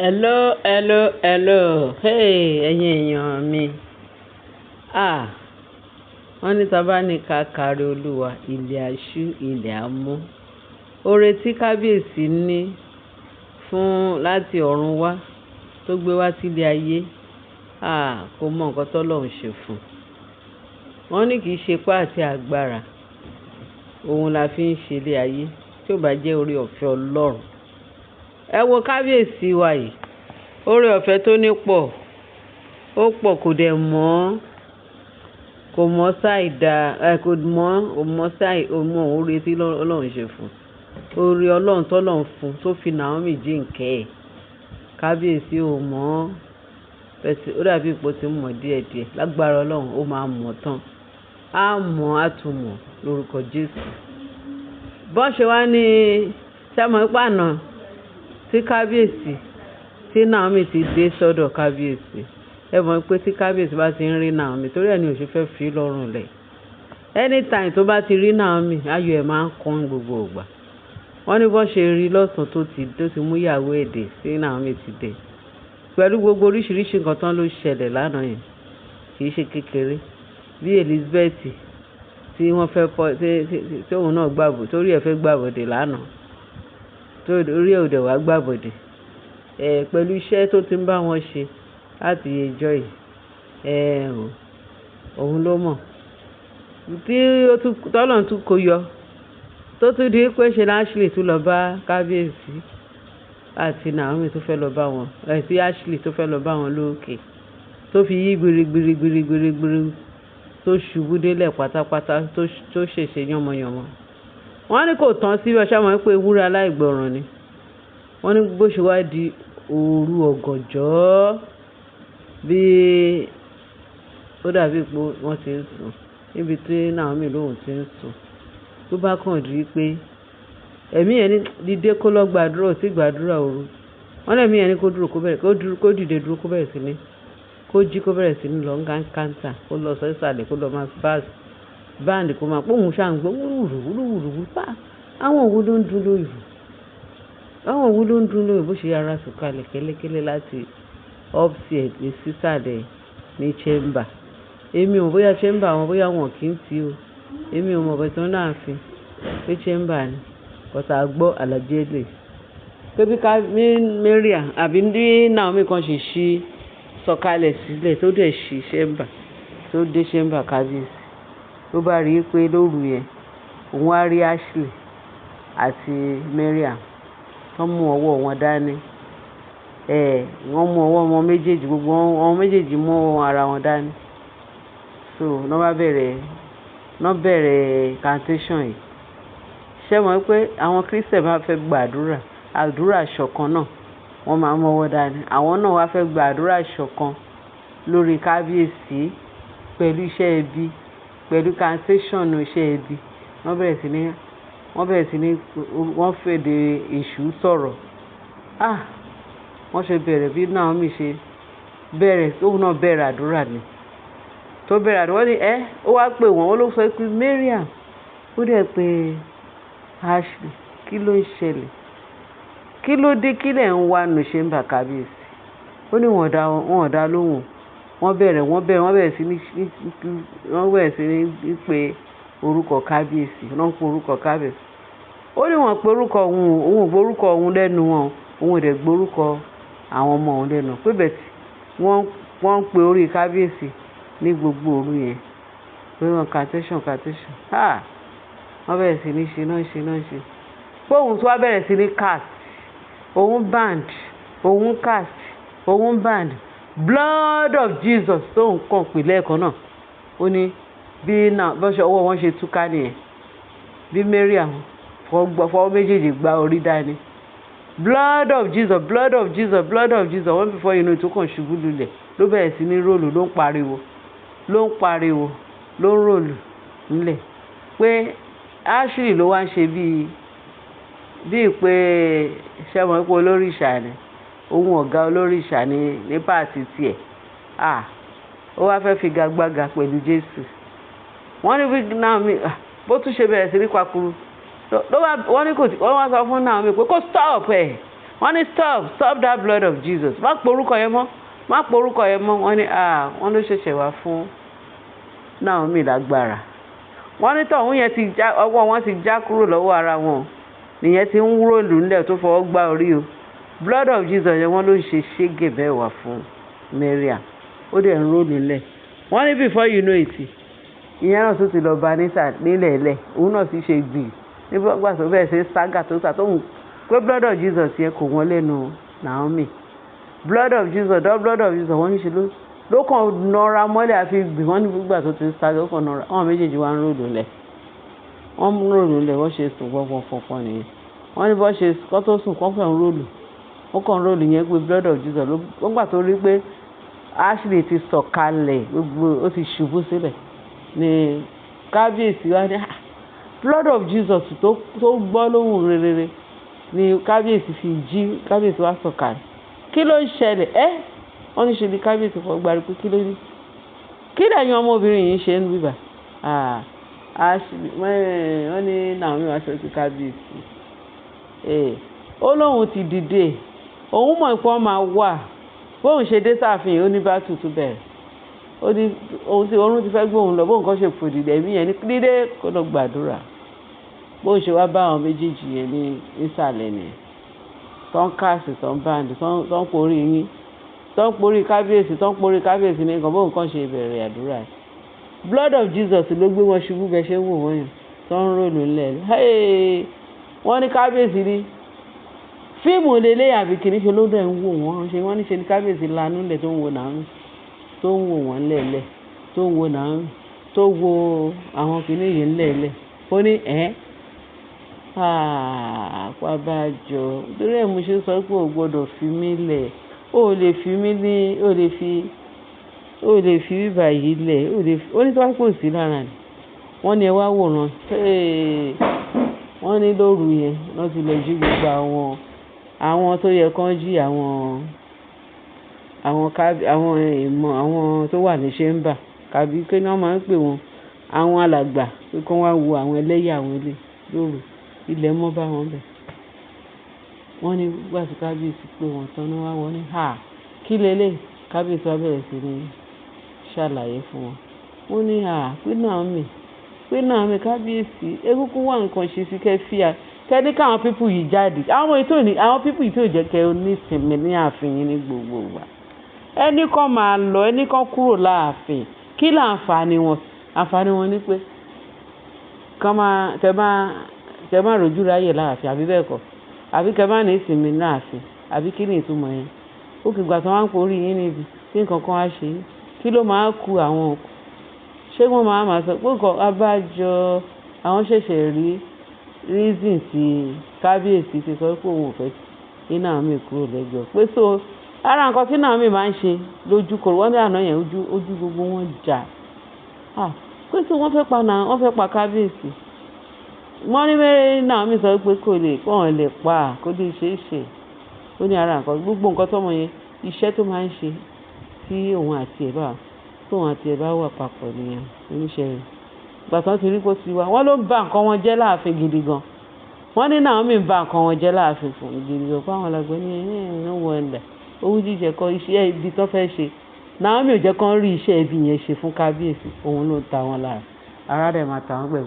Hello, hello, hello. Hey, ẹ̀yin èèyàn mi. Ah, wọ́n ní tá bá ní ká kárí Olúwa, ilẹ̀ á ṣú, ilẹ̀ á mọ́. Oore tí kábíyèsí ní fún láti ọ̀run wá tó gbé wá sílé ayé, kò mọ nǹkan tọ́lọ́run ṣe fún un. Wọ́n ní kì í ṣe ipá àti agbára òun la fi ń ṣe ilé ayé tí ò bá jẹ́ oore ọ̀fẹ́ Ọlọ́run. Ẹ wo kábíyèsí wa yìí, oore ọ̀fẹ́ tó ní pọ̀, ó pọ̀ kò dẹ̀ mọ́, kò mọ́ ṣàìdá, kò mọ́ ṣàìmọ̀ oore tí Ọlọ́run ṣe fún un. Oore Ọlọ́run tọ́lọ́run fún un tó fi Naomi jíǹkẹ́ ẹ̀. Kábíyèsí ò mọ̀, ó dàbí ipò tí ń mọ̀ díẹ̀díẹ̀. Lágbára Ọlọ́run ó máa mọ̀ tán. Á mọ̀, á tún mọ̀ lórúkọ Jésù. Bọ́n ṣe wá ní sẹ́mọ̀ ìpànà tí kábíyèsí tí Naomi ti dé sọ́dọ̀ kábíyèsí. Ẹ mọ̀ pé tí kábíyèsí bá ti ń rí Naomi, torí ẹ̀ ni ò ṣe fẹ́ fi lọ́rùn lẹ̀. Anytime tó bá ti rí Naomi, ayọ̀ ẹ̀ máa ń kán gbogbo ìgbà. Wọ́n ní bọ́n ṣe rí lọ́sàn-án tó ti mú ìyàwó ẹ̀ dé sí Naomi ti dé. Pẹ̀lú gbogbo oríṣiríṣi nǹkan tán ló ṣẹlẹ̀ lánàá yẹn, kì í ṣe kékeré. Bí Elizabeth tí wọ́n fẹ́ tí òun náà gbàbọ̀, torí ẹ̀ fẹ́ gbàbọ̀dè lánàá, torí ẹ̀ ò dẹ̀ wá gbàbọ̀dè. Pẹ̀lú iṣẹ́ tó ti ń bá wọn ṣe láti ẹjọ́ yìí, òun ló mọ̀. Tí tọ́lọ́run tún kó yọ, tó tún di pé ṣe Ashley tún lọ bá kábíyèsí àti Naomi tó fẹ́ lọ bá wọn, tí Ashley tó fẹ́ lọ bá wọn lókè, tó fi yí gbirigbirigbirigbiri tó ṣubú délẹ̀ pátápátá tó ṣèṣe yánmọyànmọ. Wọ́n ní kò tán sí ọṣẹ́ wọn pé ewúrẹ́ aláìgbọràn ni. Wọ́n ní bó ṣe wá di òru ọ̀gànjọ́, bí ó dàbí pé wọ́n ti ń sùn níbi tí Naomi lóhùn ti ń sùn, tó bá kàn rí pé ẹ̀mí yẹn ní dìde kó lọ gbàdúrà, ó sì gbàdúrà òru. Wọ́n lẹ́mí yẹn ní kó dìde dúró kó bẹ̀rẹ̀ sí ní kó jí kó bẹ̀rẹ̀ sí ní lọ ń kántà, kó lọ sọ ìsàlẹ̀, kó lọ máa báàndì kó máa pòun ṣàǹgbọ́ wúrúwúrú pa. Àwọn òwú ló ń dún lóyún, bó ṣe ara sùkalẹ̀ kẹ́lẹ́kẹ́lẹ́ láti upstairs ní sísàlẹ̀ ní chamber. Èmi ò bóyá chamber wọn, bóyá wọn kì í ti o. Èmi ò mọ̀ bẹ́ẹ̀ tí wọ́n náà fi pé chamber ni. Kọ̀tà gbọ́ allegedly pé bí Maria àbí ní Naomi kan ṣe ṣí sọ̀kalẹ̀ sílẹ̀ tó dẹ̀ ṣí chamber, tó dé chamber kábíyèsí, ló bá rí i pé lóru yẹn òun á rí Ashley àti Maria tó mú ọwọ́ wọn dání. Wọ́n mú ọwọ́ wọn méjèèjì, gbogbo wọn méjèèjì mú ọwọ́ ara wọn dání. So wọ́n bẹ̀rẹ̀ incantation yìí. Ṣé mọ̀ pé àwọn Christian máa fẹ́ gba àdúrà ṣọ̀kan náà, wọ́n máa mọ́wọ́ dání. Àwọn náà wá fẹ́ gba àdúrà ṣọ̀kan lórí kábíyèsí pẹ̀lú iṣẹ́ ẹbí, pẹ̀lú incantation iṣẹ́ ẹbí. Wọ́n fèdè èṣù sọ̀rọ̀. Wọ́n ṣe bẹ̀rẹ̀ bí Naomi ṣe bẹ̀rẹ̀, tóun náà bẹ̀rẹ̀ àdúrà ni. Tó bẹ̀rẹ̀ àdúrà ní ó wá pè wọ́n, ó ló sọ pé Mariam, ó dẹ̀ pé Ashley, kí ló ń ṣẹlẹ̀? Kí ló dé, kí lẹ̀ ń wá nù ṣe ń bà kábíyèsí? Ó ní wọ́n dá lóhùn. Wọ́n bẹ̀rẹ̀ sí ní pé orúkọ kábíyèsí, wọ́n ń pe orúkọ kábíyèsí. Ó ní wọ́n pe orúkọ òun ò gbórúkọ òun lẹ́nu wọn, òun ò dẹ̀ gbórúkọ àwọn ọmọ òun lẹ́nu. Pé bẹ́ẹ̀ tí wọ́n ń pe orí kábíyèsí ní gbogbo òru yẹn, pé wọ́n incantation. Wọ́n bẹ̀rẹ̀ sí ní ṣe náà. Pé òun tó wá bẹ̀rẹ̀ sí ní cast, òun band, òun cast, òun band, blood of Jesus tó ń kàn pè lẹ́ẹ̀kan náà. Ó ní bí bọ́ṣọ ọwọ́ wọn ṣe túká nìyẹn, bí Mariam fọwọ́ méjèèjì gba orí dání. Blood of Jesus, blood of Jesus, blood of Jesus. Wọ́n before inú ìtókàn ṣubú lulẹ̀, ló bẹ̀rẹ̀ sí ní róòlù, ló ń pariwo, ló ń róòlù nílẹ̀. Pé Ashley ló wá ń ṣe bíi pé ṣẹ́mọ̀ pé olórìṣà ni, òun ọ̀gá olórìṣà ní pààtì tiẹ̀. Ó wá fẹ́ figagbága pẹ̀lú Jésù. Wọ́n ní bí Naomi bó tún ṣe bẹ̀rẹ̀ sí ní pakuru, wọ́n wá sọ fún Naomi pé kó stop wọ́n ní stop that blood of Jesus má porúkọ yẹn mọ́ wọ́n ní wọ́n ló ṣẹ̀ṣẹ̀ wá fún Naomi lágbára wọ́n ní tọ̀hún yẹn ọwọ́ wọn ti já kúrò lọ́wọ́ ara wọn nìyẹn ti ń rólù ńlẹ̀ tó fọwọ́ gbá orí o blood of Jesus yẹn wọ́n ló ń ṣe ṣégè mẹ́wàá fún Mariam ó dẹ̀ ń rólù ńlẹ̀ wọ́n ní before you know it ìyẹn náà tó ti lọ bá nílẹ̀ ẹ̀lẹ̀ òun náà sì ṣe gbì nígbà tó bẹ̀rẹ̀ sí ságà tó sà tó ń pé blood of Jesus yẹn kò wọ́n lẹ́nu Naomi blood of Jesus wọ́n ní ṣe ló kàn nọra mọ́lẹ̀ àfi gbì wọ́n ní gbígbà tó ti ságà ó kàn nọra àwọn méjèèjì wá ń ròdò lẹ̀ wọ́n ṣe sùn pọ́npọ́n nìyẹn wọ́n ní bọ́ ṣe kọ́ tó sùn kọ́ fẹ́ ń ròlù ó kàn ń ròlù yẹn pé blood of Jesus ló gbà tó rí pé Ashley ti sọ̀kalẹ̀ gbogbo ó ti ṣubú sílẹ̀ ní kábíyèsí wá ní blood of Jesus tó gbọ́ lóhùn rere ni kábíyèsí fi jí kábíyèsí wá sọ̀kalẹ̀ kí ló ń ṣẹlẹ̀ wọ́n ní ṣe ni kábíyèsí fọ́ gbárí pé kí ló ní kí lẹ́yìn ọmọbìnrin yìí ṣe ń bíbà wọ́n ní Naomi wá sọ sí kábíyèsí ó lóun ti dìde òun mọ̀ pé wọ́n máa wà bóun ṣe dé sáàfin ó ní bá tutù bẹ̀rẹ̀ ó ní oorun ti fẹ́ gbóhùn lọ bóun kàn ṣe fòdìdẹ̀ ẹ̀mí yẹn ní dídé kó lọ gbàdúrà bóun ṣe wá bá àwọn méjèèjì yẹn ní ìsàlẹ̀ nìyẹn tó ń káàsì tó ń báńdì tó ń porí yín tó ń porí kábíyèsí ní nǹkan bóun kàn ṣe ìbẹ̀rẹ̀ àdúrà blood of Jesus ló gbé wọn ṣubú bẹ́ẹ̀ ṣe ń wò wọ́n yẹn tó ń ròlù ńlẹ̀ wọ́n ní kábíyèsí ní fíìmù lélẹ̀ àbí kìíní ṣe ló dẹ̀ ń wò wọ́n ṣe wọ́n ní ṣe ní kábíyèsí lanú lẹ̀ tó ń wo Naomi tó ń wò wọ́n lẹ̀lẹ̀ tó ń wo Naomi tó wo àwọn kìíní yìí ńlẹ̀lẹ̀ ó ní àpábàjọ torí ẹ̀ mo ṣe sọ pé ò gbọ́dọ̀ fi mí lẹ̀ ó lè fi bíbà yìí lẹ̀ ó ní tó wá pò sí lára ni wọ́n ní ẹ wá wòran wọ́n ní lóru yẹn wọ́n ti lọ jí gbogbo àwọn tó yẹ kán jí àwọn tó wà ní ṣẹ́ńbà kàbí kí wọ́n máa ń pè wọ́n àwọn alàgbà pé kí wọ́n wá wo àwọn ẹlẹ́yà àwọn ilé lóru ilẹ̀ mọ́ bá wọn bẹ̀ wọ́n ní gbà tí kábíyèsí pé wọ́n tán ní wá wọ́n ní kí lélẹ̀ kábíyèsí wá bẹ̀rẹ̀ sí ní ṣàlàyé fún wọn wọ́n ní pé Naomi kábíyèsí egungun wà nǹkan ṣe sí kẹfíà kẹ́ni káwọn pípù yìí jáde àwọn pípù yìí tó jẹ́ kẹ́ onísìnmi ní ààfin yìí ní gbogbo wa ẹnì kan máa lọ ẹnì kan kúrò láàfin kí láǹfààní wọn ní pé tẹ má rojú ráyè láàfin àbí bẹ́ẹ̀ kọ́ àbí kẹ́ má ní ìsinmi láàfin àbí kí ni ìtumọ̀ yẹn ó kì gbà tí wọ́n á ń porí yín níbi tí nǹkan kan á ṣe yín kí ló máa ku àwọn òkú ṣé wọ́n máa sọ pé nǹkan abájọ àwọn ṣẹ̀ṣẹ̀ rí reason tí kábíyèsí ti sọ pé òun ò fẹ́ kí Naomi kúrò lẹ́jọ́ pé so ara nǹkan tí Naomi máa ń ṣe lójú kòrò wọ́n ní àná yẹn ojú gbogbo wọn jà pé so wọ́n fẹ́ pa kábíyèsí wọ́n ní mẹ́rin Naomi sọ pé kò lè pa kó lè ṣeé ṣe ó ní ara nǹkan gbogbo nǹkan tọ́mọ yẹn iṣẹ́ tó máa ń ṣe tí òun àti ẹ̀ bá wà papọ̀ nìyẹn oníṣẹ́ rẹ̀ gbàtàn ti rí kó ti wá wọ́n ló ń ba nǹkan wọn jẹ́ láàfin gidi gan wọ́n ní Naomi ń ba nǹkan wọn jẹ́ láàfin fún gidi gan fún àwọn alágbẹ́ ní ẹ̀ẹ́n wọ ẹ̀dà owó jíjẹ kọ iṣẹ́ ibi tó fẹ́ ṣe Naomi ò jẹ́ kán rí iṣẹ́ ibi yẹn ṣe fún kábíyèsí òun ló ń ta wọn lára ara rẹ̀ máa ta wọn pẹ̀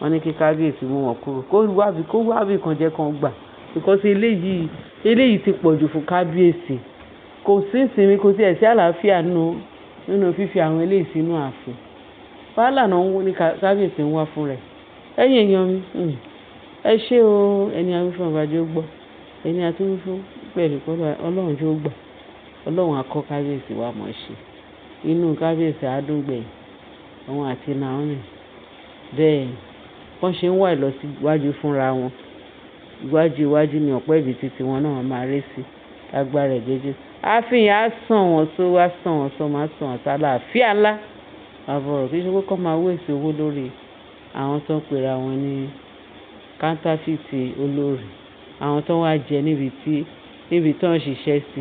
wọ́n ní kí kábíyèsí mú wọn kúrò kó wábì kan jẹ́ kan gbà because eléyìí ti pọ̀jù fún kábíyèsí kò sí ìsinmi kò sí ẹ̀sí àlàáfíà nínú fífi àwọn eléyìí sínú ààfin wàhálà náà ní kábíyèsí ń wá fún rẹ̀ ẹ̀yin èèyàn mi ẹ ṣé o ẹni awífún ọbàjọ́ gbọ́ ẹni atúwífún pẹ̀lú ọlọ́run tó gbà ọlọ́run akọ́ kábíyèsí wa mọ̀ ṣe inú kábíyèsí àádúgbẹ̀ òun àti Naomi bẹ́ẹ̀ wọ́n ṣe ń wà ìlọsíwájú fúnra wọn iwájú ni ọ̀pọ̀ ibi títí wọn náà máa ré sí agbára ẹ̀jẹ̀jẹ̀ àfihàn á sàn wọ́n sọ máa sàn wọ́n sálà àfíà ńlá àbọ̀rọ̀ kí ṣe kókó máa wéèsì owó lórí àwọn tó ń pera wọn ní káńtáfìtì olórí àwọn tó wá jẹ níbi tó ń ṣiṣẹ́ sí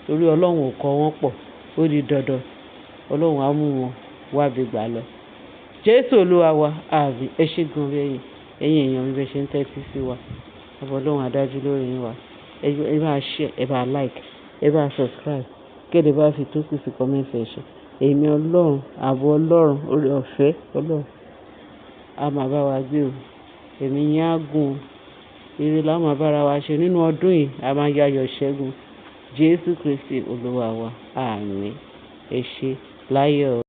torí ọlọ́run ò kọ́ wọn pọ̀ ó di dandan ọlọ́run á mú wọn wá bí gbà lọ Jésù Olúwa wa ààbì ẹ ṣé gan ẹ̀yin èèyàn mi bẹ ṣe ń tẹ́tí sí wa ọ̀bọ̀ ọlọ́run adájú lórí yín wa ẹ bá share, ẹ bá like, ẹ bá subscribe, kéde bá fi tó kù sí comment section. Èmi Ọlọ́run, ààbò Ọlọ́run, oore ọ̀fẹ́ Ọlọ́run a máa bá wa gbé o. Ẹ̀mí yín á gùn o. Ire la máa bára wa ṣe nínú ọdún yìí, a máa yayọ̀ ṣẹ́gun. Jésù Kristi Olúwa wa. Àmín. Ẹ ṣé láyọ̀.